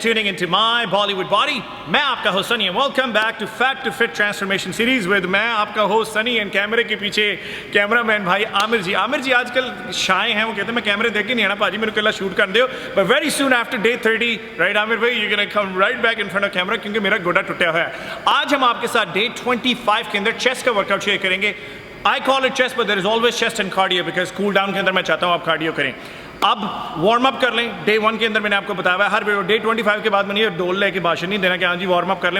tuning into my Bollywood body. मैं आपका host Sunny and welcome back to Fat to Fit Transformation Series with मैं आपका host Sunny and कैमरे के पीछे कैमरामैन भाई आमिर जी आजकल शाय हैं, वो कहते हैं मैं कैमरे देख के नहीं आना पाजी मेरे को कल शूट कर दो, but very soon after day 30 right Aamir भाई you're gonna come right back in front of camera क्योंकि मेरा गोडा टूटा हुआ है। आज हम आपके साथ day 25 के अंदर चेस्ट का वर्कआउट शेयर करेंगे। I call it chest but there is always chest and cardio because cool down के अंदर मैं चाहता हूँ आप कार्डियो करें। अब वार्म अप कर लें। डे 1 के अंदर मैंने आपको बताया है हर डे 25 के बाद मैंने ये डोल लेके भाषण नहीं देना कि हाँ जी वार्म अप कर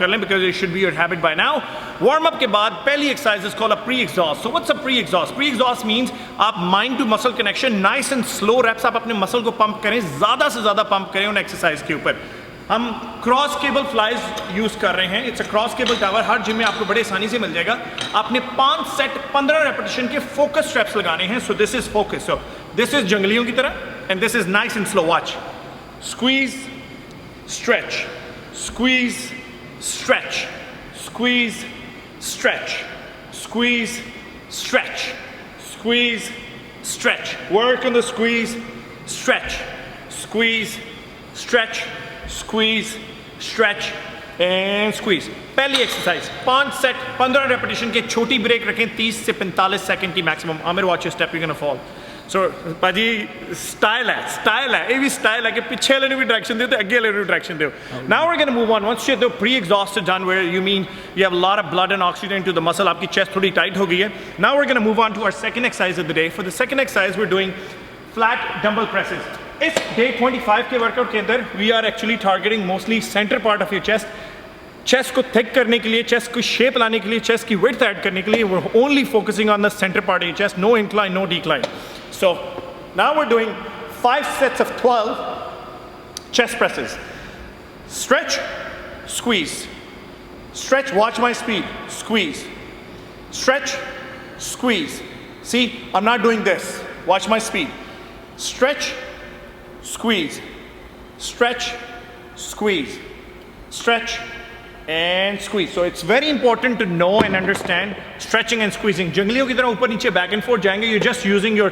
लें because it should be your habit by now. Warm up के बाद पहली exercise is called a pre exhaust. So what's a pre exhaust? Pre exhaust means आप mind to muscle connection nice and slow reps आप अपने muscle को pump करें, ज़्यादा से ज़्यादा पंप करें उन एक्सरसाइज के ऊपर। हम क्रॉस केबल फ्लाइज यूज कर रहे हैं। It's a cross cable tower, हर जिम में आपको बड़े आसानी से मिल जाएगा। आपने 5 सेट 15 रेपिटेशन के फोकस स्ट्रेप्स लगाने हैं। So this is focus. So this is जंगलियों की तरह and this is nice and slow. Watch, squeeze, stretch, squeeze, stretch, squeeze, stretch, squeeze, stretch, squeeze, stretch. Work on the squeeze, stretch, squeeze, stretch, squeeze, stretch and squeeze। पहली exercise 5 set 15 repetition के, छोटी break रखें 30 से 45 second की maximum. Aamir watch your step, you gonna fall. So पाजी style है ये भी स्टाइल है कि पीछे वाले भी डायरेक्शन दो तो अगे वाले भी डायरेक्शन दो। Now we are gonna move on. Once you pre exhaust done where you mean you have a lot of blood and oxygen to the muscle, आपकी चेस्ट थोड़ी टाइट हो गई है। Now we are gonna move on to our second exercise of the day. For the second exercise we are doing flat dumbbell presses. इस day 25 के workout के अंदर we are actually targeting mostly centre part of your chest. Chest को thick करने के लिए, chest को shape लाने के लिए, चेस्ट की विड्थ ऐड करने के लिए we are only focusing on the centre part of your chest. No incline, no decline. So now we are doing 5 sets of 12 chest presses. Stretch, squeeze, stretch, watch my speed, squeeze, stretch, squeeze. See, I'm not doing this, watch my speed. Stretch, squeeze, stretch, squeeze, stretch and squeeze. So it's very important to know and understand stretching and squeezing. Jungliyon ki tarah upar niche back and forth jayenge, you're just using your,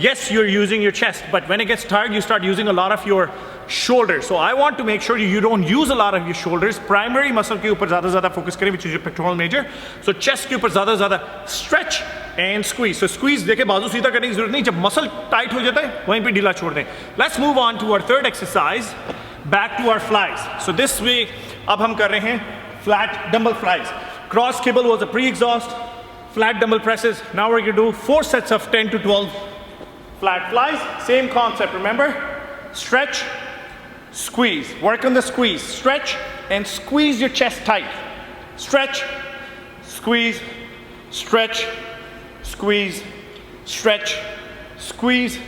yes you're using your chest, but when it gets tired you start using a lot of your shoulders. So I want to make sure you don't use a lot of your shoulders. Primary muscle ke upar zyada focus kare, which is your pectoral major. So chest ke upar zyada stretch and squeeze. So squeeze देखे बाजू सीधा करने की जरूरत नहीं, जब muscle tight हो जाता है वहीं पे ढीला छोड़ दें। Let's move on to our third exercise, back to our flies. So this way अब हम कर रहे हैं flat dumbbell flies. Cross cable was a pre-exhaust, flat dumbbell presses. Now we're going to do 4 sets of 10 to 12 flat flies. Same concept, remember? Stretch, squeeze. Work on the squeeze. Stretch and squeeze your chest tight. Stretch, squeeze, stretch, squeeze, stretch, squeeze,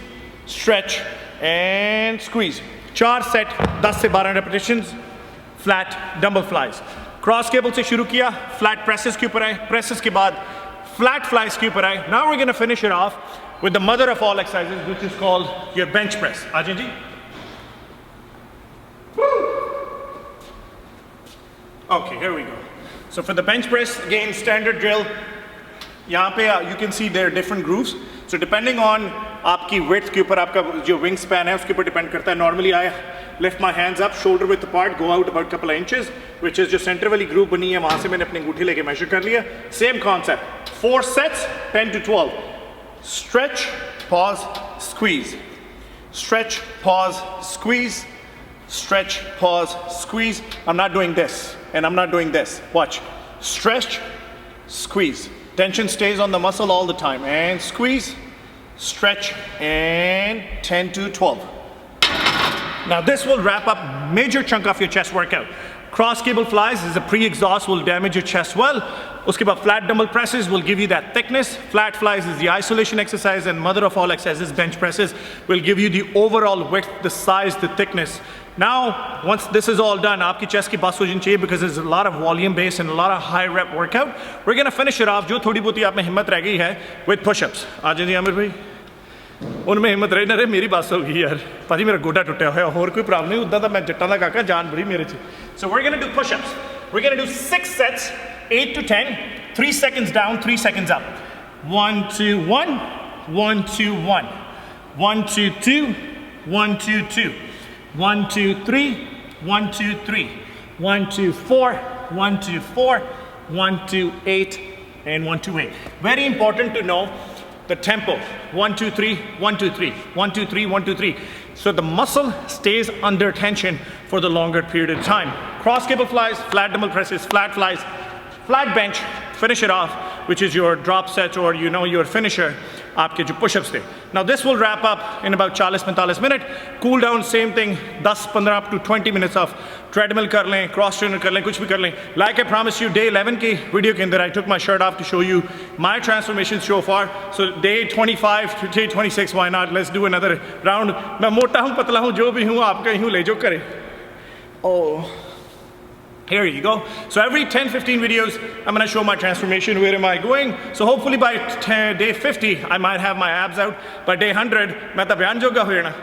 stretch and squeeze। 4 set 10 से 12 repetitions flat dumbbell flies. Cross cable से शुरू किया, flat presses के ऊपर आए, presses के बाद flat flies के ऊपर आए। Now we are gonna finish it off with the mother of all exercises which is called your bench press. आ जाइए जी। Okay, here we go. So for the bench press, again standard drill. यहाँ पे you can see there are different grooves. So depending on आपकी width के ऊपर आपका जो wingspan है उसके ऊपर depend करता है। Normally I lift my hands up, shoulder width apart, go out about couple of inches, which is जो center वाली groove बनी है वहाँ से मैंने अपनी अंगूठी लेके measure कर लिया। Same concept. 4 sets, 10 to 12. Stretch, pause, squeeze. Stretch, pause, squeeze. Stretch, pause, squeeze. I'm not doing this and I'm not doing this. Watch. Stretch, squeeze. Tension stays on the muscle all the time. And squeeze, stretch, and 10 to 12. Now this will wrap up major chunk of your chest workout. Cross cable flies is a pre-exhaust, will damage your chest well. Uske baad flat dumbbell presses will give you that thickness. Flat flies is the isolation exercise, and mother of all exercises, bench presses, will give you the overall width, the size, the thickness. Now, once this is all done, आपकी chest की bust हो जानी चाहिए because there's a lot of volume base and a lot of high rep workout. We're gonna finish it off. जो थोड़ी बहुती आप में हिम्मत रह गई है with push-ups. आ जाइए आमिर भाई। उनमें हिम्मत रही ना रहे, मेरी बात होगी यार। भाजी मेरा गोडा टुटिया होया, और कोई प्रॉब्लम नहीं, उदा तो मैं जट्टा दा काका जान बड़ी मेरे च। So we're gonna do push-ups. We're gonna do 6 sets, 8 to 10, 3 seconds down, 3 seconds up. 1, 2, 1, 1, 2, 1, 1, 2, 2, 1, 2, 2, 1, 2, 3, 1, 2, 3, 1, 2, 4, 1, 2, 4, 1, 2, 8, and 1, 2, 8. Very important to know the tempo. 1, 2, 3, 1, 2, 3, 1, 2, 3, 1, 2, 3. So the muscle stays under tension for the longer period of time. Cross cable flies, flat dumbbell presses, flat flies, flat bench, finish it off, which is your drop set or your finisher, आपके जो push-ups थे. Now this will wrap up in about 40-45 minutes. Cool down, same thing, 10-15 up to 20 minutes of treadmill कर लें, cross trainer कर लें, कुछ भी कर लें. Like I promised you, day 11 की video के अंदर I took my shirt off to show you my transformation so far. So day 25 to day 26, why not? Let's do another round. मैं मोटा हूँ, पतला हूँ, जो भी हूँ, आपका ही हूँ, ले जो करे. Oh. Here you go. So every 10-15 videos, I'm going to show my transformation. Where am I going? So hopefully by day 50, I might have my abs out. By day 100, मैं तो बयान जोगा हो जाना.